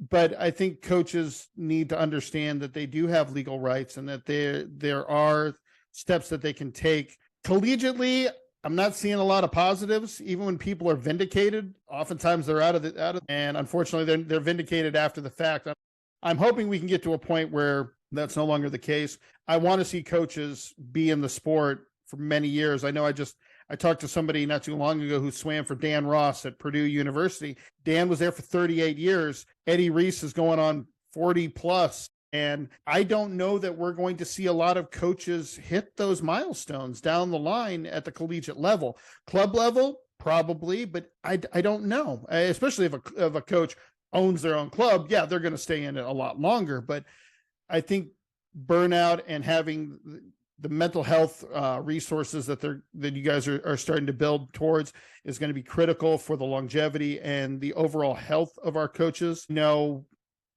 But I think coaches need to understand that they do have legal rights and that there are steps that they can take collegiately. I'm not seeing a lot of positives. Even when people are vindicated, oftentimes they're out of, and unfortunately they're vindicated after the fact. I'm hoping we can get to a point where that's no longer the case. I want to see coaches be in the sport for many years. I know I talked to somebody not too long ago who swam for Dan Ross at Purdue University. Dan was there for 38 years. Eddie Reese is going on 40 plus. And I don't know that we're going to see a lot of coaches hit those milestones down the line at the collegiate level. Club level, probably, but I don't know. Especially if a coach owns their own club, yeah, they're going to stay in it a lot longer. But I think burnout and having the mental health resources that you guys are starting to build towards is going to be critical for the longevity and the overall health of our coaches.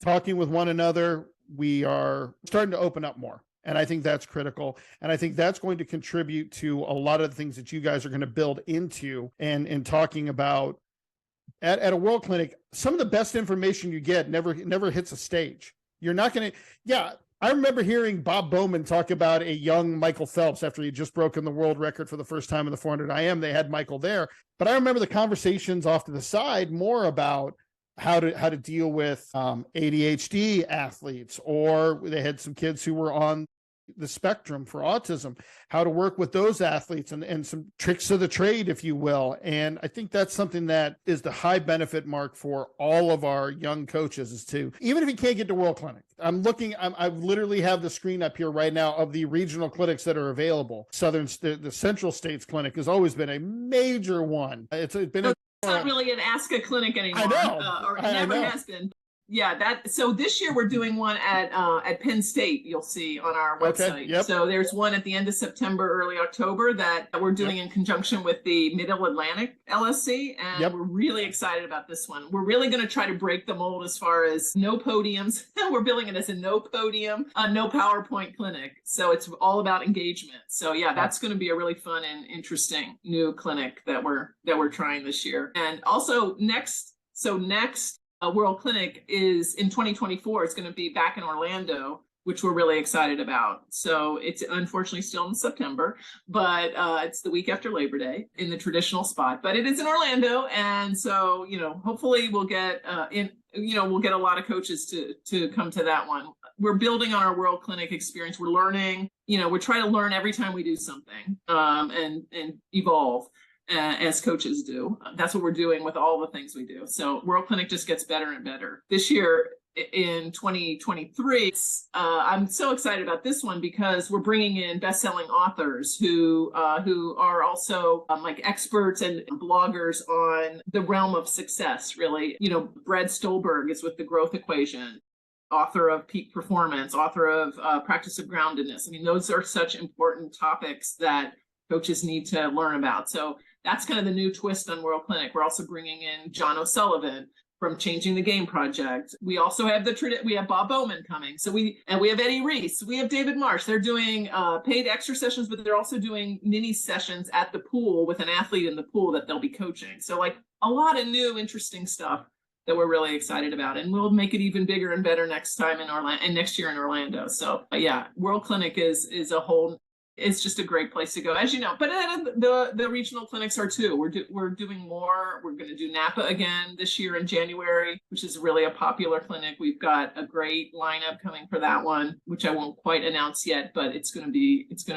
Talking with one another, we are starting to open up more. And I think that's critical. And I think that's going to contribute to a lot of the things that you guys are going to build into and in talking about at a World Clinic. Some of the best information you get never hits a stage. You're not going to, I remember hearing Bob Bowman talk about a young Michael Phelps after he just broken the world record for the first time in the 400 IM. They had Michael there, but I remember the conversations off to the side more about how to deal with ADHD athletes, or they had some kids who were on the spectrum for autism, how to work with those athletes and some tricks of the trade, if you will. And I think that's something that is the high benefit mark for all of our young coaches is to, even if you can't get to World Clinic, I literally have the screen up here right now of the regional clinics that are available. The Central States Clinic has always been a major one. It's been it's not really an ASCA clinic anymore. I know. Or it never has been. Yeah, so this year we're doing one at Penn State, you'll see on our website. Okay, yep. So there's one at the end of September, early October that we're doing in conjunction with the Middle Atlantic LSC. And we're really excited about this one. We're really going to try to break the mold as far as no podiums. We're billing it as a no podium, no PowerPoint clinic. So it's all about engagement. So yeah, that's going to be a really fun and interesting new clinic that we're trying this year. And also next World Clinic is in 2024. It's going to be back in Orlando, which we're really excited about. So it's unfortunately still in September, but it's the week after Labor Day in the traditional spot. But it is in Orlando, and so hopefully we'll get we'll get a lot of coaches to come to that one. We're building on our World Clinic experience. We're learning. We're trying to learn every time we do something and evolve. As coaches do. That's what we're doing with all the things we do. So World Clinic just gets better and better. This year in 2023, I'm so excited about this one because we're bringing in best-selling authors who are also like experts and bloggers on the realm of success, really. Brad Stolberg is with The Growth Equation, author of Peak Performance, author of Practice of Groundedness. I mean, those are such important topics that coaches need to learn about. So that's kind of the new twist on World Clinic. We're also bringing in John O'Sullivan from Changing the Game Project. We also have we have Bob Bowman coming. So we have Eddie Reese. We have David Marsh. They're doing paid extra sessions, but they're also doing mini sessions at the pool with an athlete in the pool that they'll be coaching. So like a lot of new, interesting stuff that we're really excited about, and we'll make it even bigger and better next time in Orlando and next year in Orlando. So yeah, World Clinic is a whole. It's just a great place to go, as you know. But the regional clinics are too. We're doing more. We're going to do Napa again this year in January, which is really a popular clinic. We've got a great lineup coming for that one, which I won't quite announce yet, but it's going to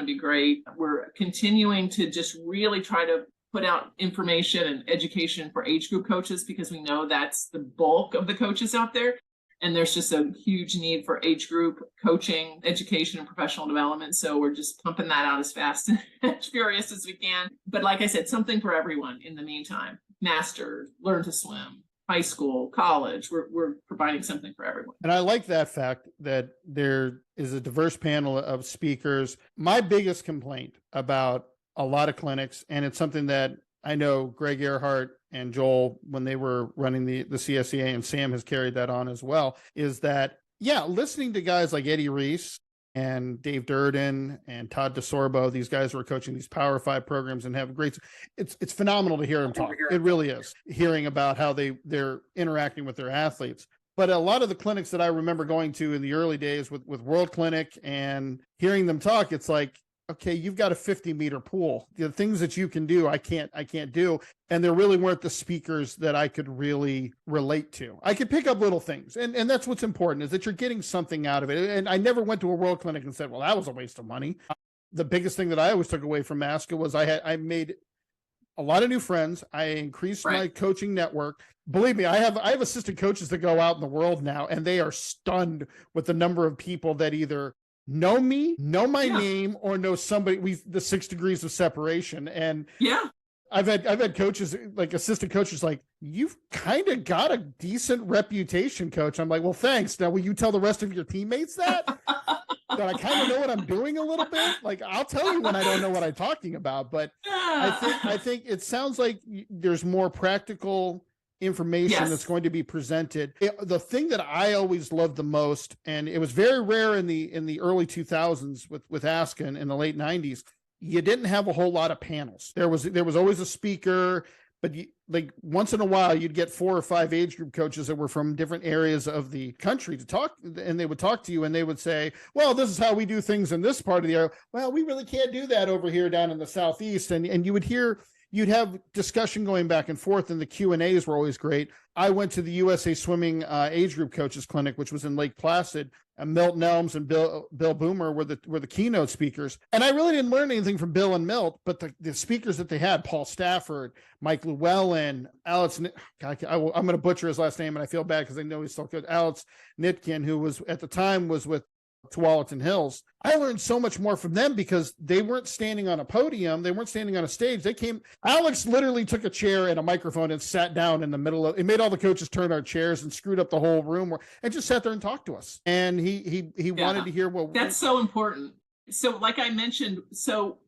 be great. We're continuing to just really try to put out information and education for age group coaches because we know that's the bulk of the coaches out there. And there's just a huge need for age group coaching, education, and professional development. So we're just pumping that out as fast and furious as we can. But like I said, something for everyone in the meantime. Masters, learn to swim, high school, college. We're providing something for everyone. And I like that fact that there is a diverse panel of speakers. My biggest complaint about a lot of clinics, and it's something that I know Greg Earhart and Joel, when they were running the CSCA, and Sam has carried that on as well, is that, yeah, listening to guys like Eddie Reese and Dave Durden and Todd DeSorbo, these guys who are coaching these Power 5 programs and have great, it's phenomenal to hear them talk. It really is, hearing about how they're interacting with their athletes. But a lot of the clinics that I remember going to in the early days with World Clinic and hearing them talk, it's like, okay, you've got a 50-meter pool. The things that you can do, I can't do. And there really weren't the speakers that I could really relate to. I could pick up little things. And that's what's important, is that you're getting something out of it. And I never went to a World Clinic and said, well, that was a waste of money. The biggest thing that I always took away from ASCA was I made a lot of new friends. I increased my coaching network. Believe me, I have assistant coaches that go out in the world now, and they are stunned with the number of people that either know me, know my name, or know somebody. The 6 degrees of separation. And I've had coaches, like assistant coaches, like, you've kind of got a decent reputation, coach. I'm like, well, thanks. Now, will you tell the rest of your teammates that? That I kind of know what I'm doing a little bit? Like, I'll tell you when I don't know what I'm talking about. But I think it sounds like there's more practical information that's going to be presented. The thing that I always loved the most, and it was very rare in the early 2000s with ASCA in the late 90s, you didn't have a whole lot of panels. There was always a speaker, but like once in a while you'd get 4 or 5 age group coaches that were from different areas of the country to talk, and they would talk to you and they would say, well, this is how we do things in this part of the area. Well, we really can't do that over here down in the Southeast. And you would hear, you'd have discussion going back and forth, and the Q&As were always great. I went to the USA Swimming Age Group Coaches Clinic, which was in Lake Placid. Milton Elms and Bill Boomer were the keynote speakers. And I really didn't learn anything from Bill and Milt, but the speakers that they had, Paul Stafford, Mike Llewellyn, Alex, I'm going to butcher his last name, and I feel bad because I know he's still good, Alex Nitkin, who was at the time was with Tualatin Hills. I learned so much more from them because they weren't standing on a podium. They weren't standing on a stage. Alex literally took a chair and a microphone and sat down in the middle of it. Made all the coaches turn our chairs and screwed up the whole room and just sat there and talked to us. And he wanted to hear what that's so important. So like I mentioned, so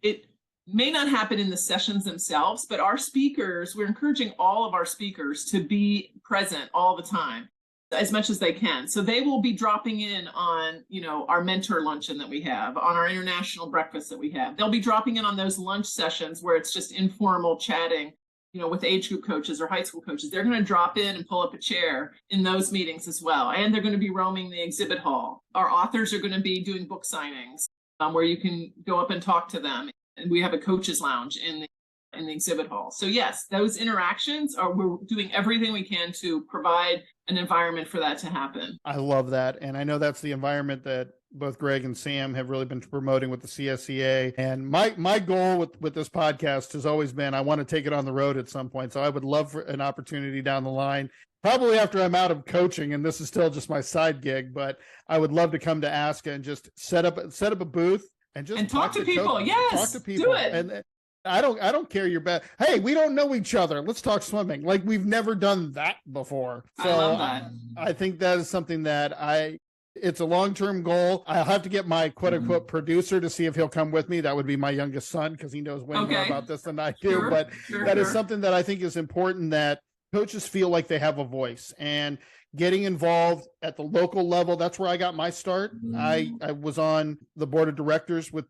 it may not happen in the sessions themselves, but our speakers, we're encouraging all of our speakers to be present all the time, as much as they can. So they will be dropping in on, our mentor luncheon that we have, on our international breakfast that we have. They'll be dropping in on those lunch sessions where it's just informal chatting, with age group coaches or high school coaches. They're going to drop in and pull up a chair in those meetings as well. And they're going to be roaming the exhibit hall. Our authors are going to be doing book signings where you can go up and talk to them. And we have a coaches lounge in the exhibit hall. So yes, those interactions we're doing everything we can to provide an environment for that to happen. I love that. And I know that's the environment that both Greg and Sam have really been promoting with the CSCA. And my goal with this podcast has always been, I want to take it on the road at some point. So I would love for an opportunity down the line, probably after I'm out of coaching, and this is still just my side gig, but I would love to come to ASCA and just set up a booth and just talk to people. Yes, talk to people. Do it. And I don't care you're bad. Hey, we don't know each other. Let's talk swimming. Like, we've never done that before. So I love that. I think that is something that it's a long-term goal. I'll have to get my quote unquote producer to see if he'll come with me. That would be my youngest son, because he knows way more about this than I do. But that is something that I think is important, that coaches feel like they have a voice, and getting involved at the local level. That's where I got my start. I was on the board of directors with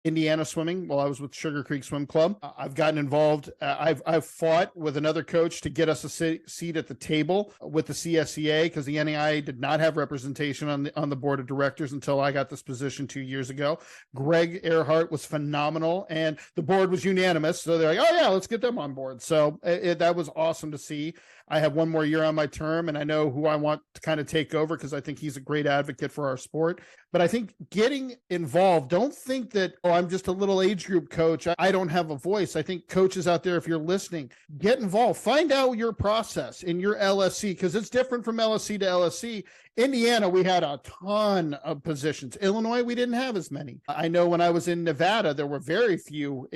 Indiana Swimming while I was with Sugar Creek Swim Club. I've gotten involved. I've fought with another coach to get us a seat at the table with the CSCA, because the NAIA did not have representation on the board of directors until I got this position 2 years ago. Greg Earhart was phenomenal, and the board was unanimous. So they're like, oh yeah, let's get them on board. So that was awesome to see. I have one more year on my term, and I know who I want to kind of take over, because I think he's a great advocate for our sport. But I think getting involved, don't think that, oh, I'm just a little age group coach, I don't have a voice. I think coaches out there, if you're listening, get involved. Find out your process in your LSC, because it's different from LSC to LSC. Indiana, we had a ton of positions. Illinois, we didn't have as many. I know when I was in Nevada, there were very few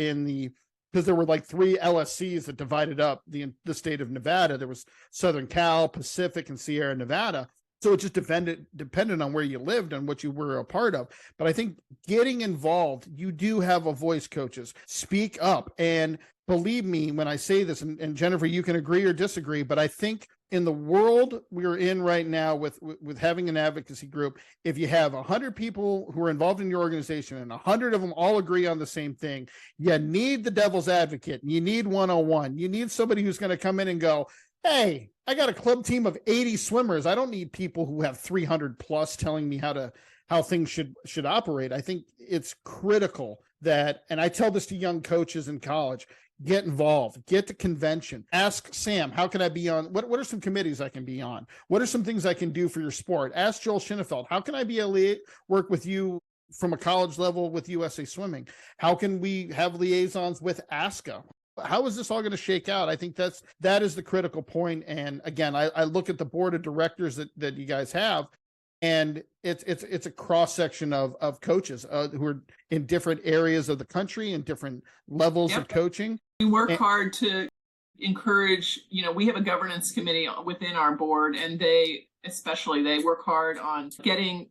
because there were like 3 LSCs that divided up the state of Nevada. There was Southern Cal, Pacific, and Sierra Nevada. So it just depended on where you lived and what you were a part of. But I think getting involved, you do have a voice, coaches. Speak up. And believe me when I say this, and Jennifer, you can agree or disagree, but I think in the world we're in right now with having an advocacy group, if you have 100 people who are involved in your organization and 100 of them all agree on the same thing, you need the devil's advocate. You need 101. You need somebody who's going to come in and go, hey, I got a club team of 80 swimmers. I don't need people who have 300 plus telling me how things should operate. I think it's critical that, and I tell this to young coaches in college, get involved, get to convention, ask Sam, how can I be on, what are some committees I can be on? What are some things I can do for your sport? Ask Joel Schinnefeld, how can I be work with you from a college level with USA Swimming? How can we have liaisons with ASCA? How is this all going to shake out? I think that is the critical point. And again, I look at the board of directors that you guys have, and it's a cross section of coaches who are in different areas of the country and different levels of coaching. We work hard to encourage, we have a governance committee within our board, and they work hard on getting,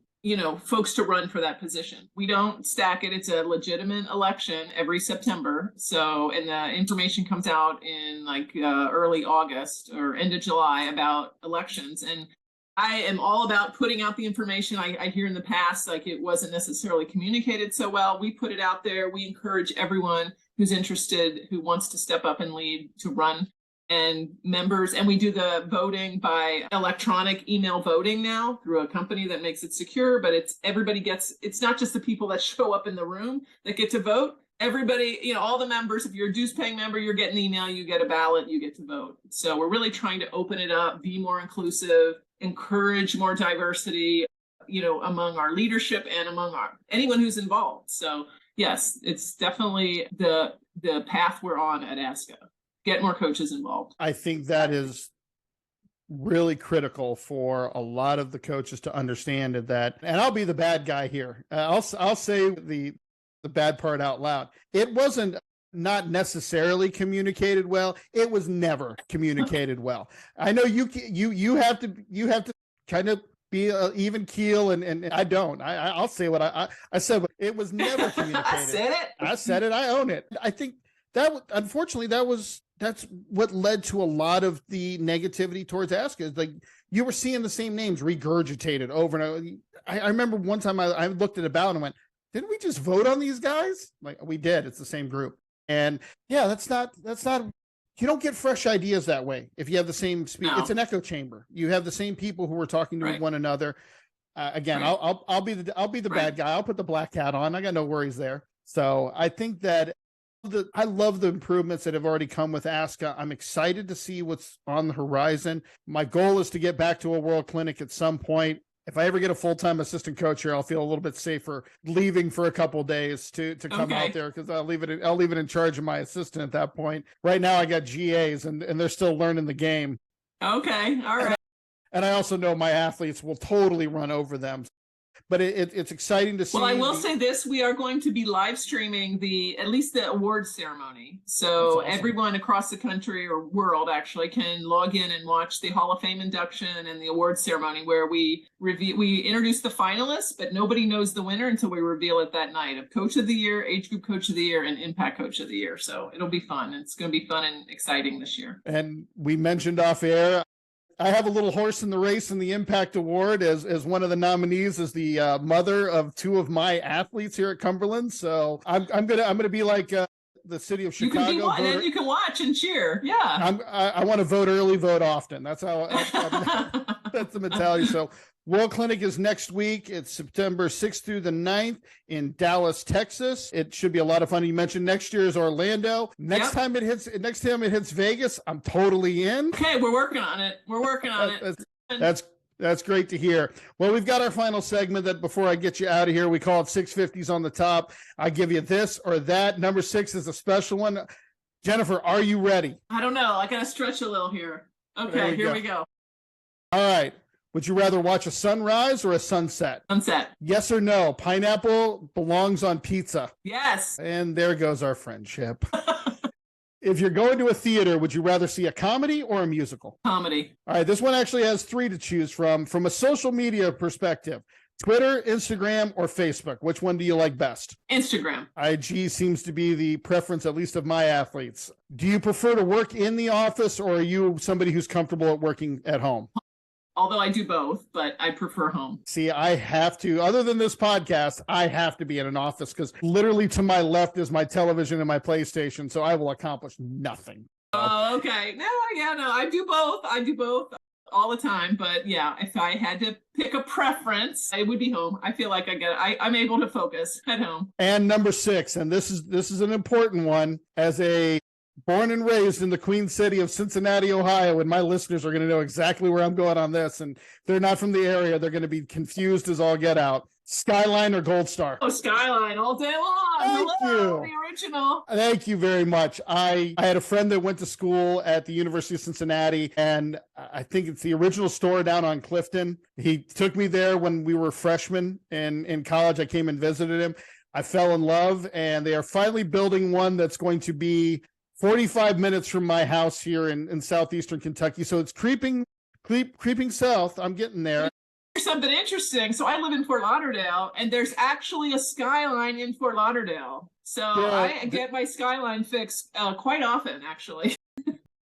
folks to run for that position. We don't stack it. It's a legitimate election every September. So, and the information comes out in early August or end of July about elections. And I am all about putting out the information. I hear in the past, it wasn't necessarily communicated so well. We put it out there. We encourage everyone who's interested, who wants to step up and lead, to run, and members. And we do the voting by electronic email voting now through a company that makes it secure, but it's not just the people that show up in the room that get to vote. Everybody, all the members, if you're a dues paying member, you're getting an email, you get a ballot, you get to vote. So we're really trying to open it up, be more inclusive, encourage more diversity, among our leadership and among anyone who's involved. So yes, it's definitely the path we're on at ASCA. Get more coaches involved. I think that is really critical for a lot of the coaches to understand that. And I'll be the bad guy here. I'll say the bad part out loud. It wasn't not necessarily communicated well. It was never communicated well. I know you have to kind of be an even keel, and I don't. I'll say what I said. But it was never communicated. I said it. I own it. I think that unfortunately that's what led to a lot of the negativity towards ASCA. You were seeing the same names regurgitated over and over. I remember one time I looked at a ballot and went, didn't we just vote on these guys? We did. It's the same group. And yeah, that's not, you don't get fresh ideas that way. If you have the same speed, it's an echo chamber. You have the same people who are talking to one another. Again, I'll be the bad guy. I'll put the black hat on. I got no worries there. So I think that I love the improvements that have already come with ASCA. I'm excited to see what's on the horizon. My goal is to get back to a world clinic at some point. If I ever get a full-time assistant coach here, I'll feel a little bit safer leaving for a couple of days to come out there, because I'll leave it in charge of my assistant at that point. Right now I got GAs and they're still learning the game. Okay. All right. And I also know my athletes will totally run over them. But it's exciting to see. Well, I will say this: we are going to be live streaming at least the awards ceremony. So awesome. Everyone across the country or world actually can log in and watch the Hall of Fame induction and the awards ceremony, where we introduce the finalists, but nobody knows the winner until we reveal it that night, of Coach of the Year, Age Group Coach of the Year, and Impact Coach of the Year. So it'll be fun. It's going to be fun and exciting this year. And we mentioned off air, I have a little horse in the race in the Impact Award as one of the nominees, as the mother of two of my athletes here at Cumberland. So I'm gonna be like the city of Chicago. You can watch and cheer. Yeah. I want to vote early, vote often. That's how that's the mentality. So World Clinic is next week. It's September 6th through the 9th in Dallas, Texas. It should be a lot of fun. You mentioned next year is Orlando. Next time it hits Vegas, I'm totally in. Okay, we're working on it. That's great to hear. Well, we've got our final segment that before I get you out of here, we call it 650s on the top. I give you this or that. Number 6 is a special one. Jennifer, are you ready? I don't know. I got to stretch a little here. Okay, here we go. All right. Would you rather watch a sunrise or a sunset? Sunset. Yes or no? Pineapple belongs on pizza. Yes. And there goes our friendship. If you're going to a theater, would you rather see a comedy or a musical? Comedy. All right. This one actually has 3 to choose from a social media perspective. Twitter, Instagram, or Facebook? Which one do you like best? Instagram. IG seems to be the preference, at least of my athletes. Do you prefer to work in the office, or are you somebody who's comfortable at working at home? Although I do both, but I prefer home. See, I have to, other than this podcast, I have to be in an office because literally to my left is my television and my PlayStation, so I will accomplish nothing. Oh, okay. No, I do both. I do both all the time. But yeah, if I had to pick a preference, it would be home. I feel like I'm able to focus at home. And number 6, and this is an important one, as a born and raised in the Queen City of Cincinnati, Ohio, and my listeners are going to know exactly where I'm going on this. And if they're not from the area, they're going to be confused as all get out. Skyline or Gold Star? Oh, Skyline all day long. Thank Hello, you. the original. Thank you very much. I had a friend that went to school at the University of Cincinnati, and I think it's the original store down on Clifton. He took me there when we were freshmen in college. I came and visited him. I fell in love, and they are finally building one that's going to be 45 minutes from my house here in southeastern Kentucky. So it's creeping south. I'm getting there. Here's something interesting. So I live in Fort Lauderdale, and there's actually a Skyline in Fort Lauderdale. So I get my Skyline fix quite often, actually.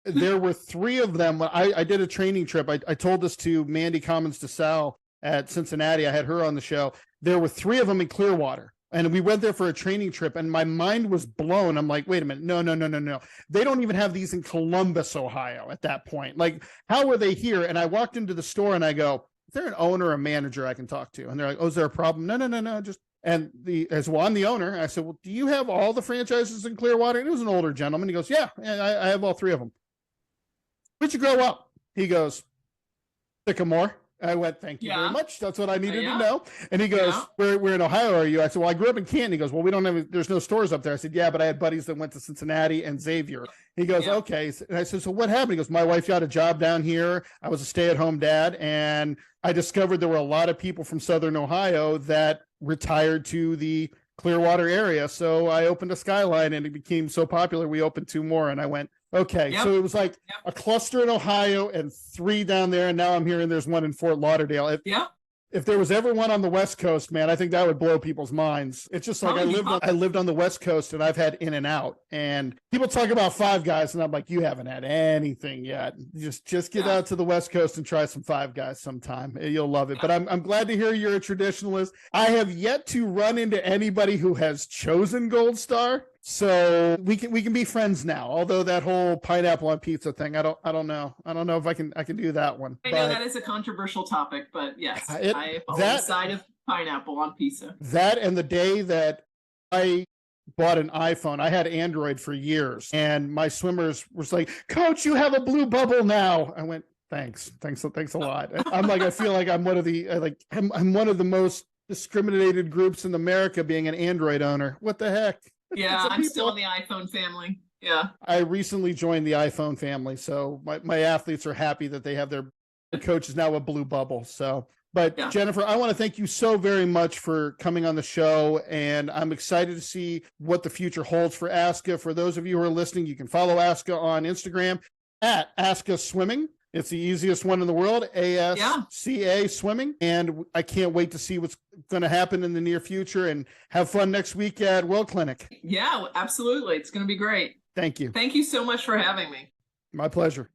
There were 3 of them. I did a training trip. I told this to Mandy Commons DeSalle at Cincinnati. I had her on the show. There were 3 of them in Clearwater. And we went there for a training trip, and my mind was blown. I'm like, wait a minute. No. They don't even have these in Columbus, Ohio at that point. Like, how are they here? And I walked into the store and I go, is there an owner or a manager I can talk to? And they're like, oh, is there a problem? No. I'm the owner. I said, well, do you have all the franchises in Clearwater? And it was an older gentleman. He goes, yeah, I have all 3 of them. Where'd you grow up? He goes, Sycamore. I went, thank you very much. That's what I needed to know. And he goes, where in Ohio are you? I said, well, I grew up in Canton. He goes, well, there's no stores up there. I said, yeah, but I had buddies that went to Cincinnati and Xavier. He goes, okay. And I said, so what happened? He goes, my wife got a job down here. I was a stay-at-home dad. And I discovered there were a lot of people from Southern Ohio that retired to the Clearwater area. So I opened a Skyline, and it became so popular. We opened 2 more. And I went, okay. So it was like a cluster in Ohio and 3 down there. And now I'm hearing there's one in Fort Lauderdale. If there was ever one on the West Coast, man, I think that would blow people's minds. It's just like I lived on the West Coast, and I've had In-N-Out, and people talk about Five Guys, and I'm like, you haven't had anything yet. Just get out to the West Coast and try some Five Guys sometime. You'll love it. But I'm glad to hear you're a traditionalist. I have yet to run into anybody who has chosen Gold Star. So we can be friends now. Although that whole pineapple on pizza thing, I don't know if I can do that one. I know that is a controversial topic, but yes, I follow the side of pineapple on pizza. That, and the day that I bought an iPhone, I had Android for years, and my swimmers was like, "Coach, you have a blue bubble now." I went, Thanks a lot. I'm like, I feel like I'm one of the I'm one of the most discriminated groups in America, being an Android owner. What the heck? Yeah, I'm still in the iPhone family. Yeah. I recently joined the iPhone family, so my athletes are happy that they have their coach is now a blue bubble. So, but Jennifer, I want to thank you so very much for coming on the show, and I'm excited to see what the future holds for ASCA. For those of you who are listening, you can follow ASCA on Instagram at ASCA Swimming. It's the easiest one in the world, ASCA Swimming. And I can't wait to see what's going to happen in the near future, and have fun next week at Well Clinic. Yeah, absolutely. It's going to be great. Thank you. Thank you so much for having me. My pleasure.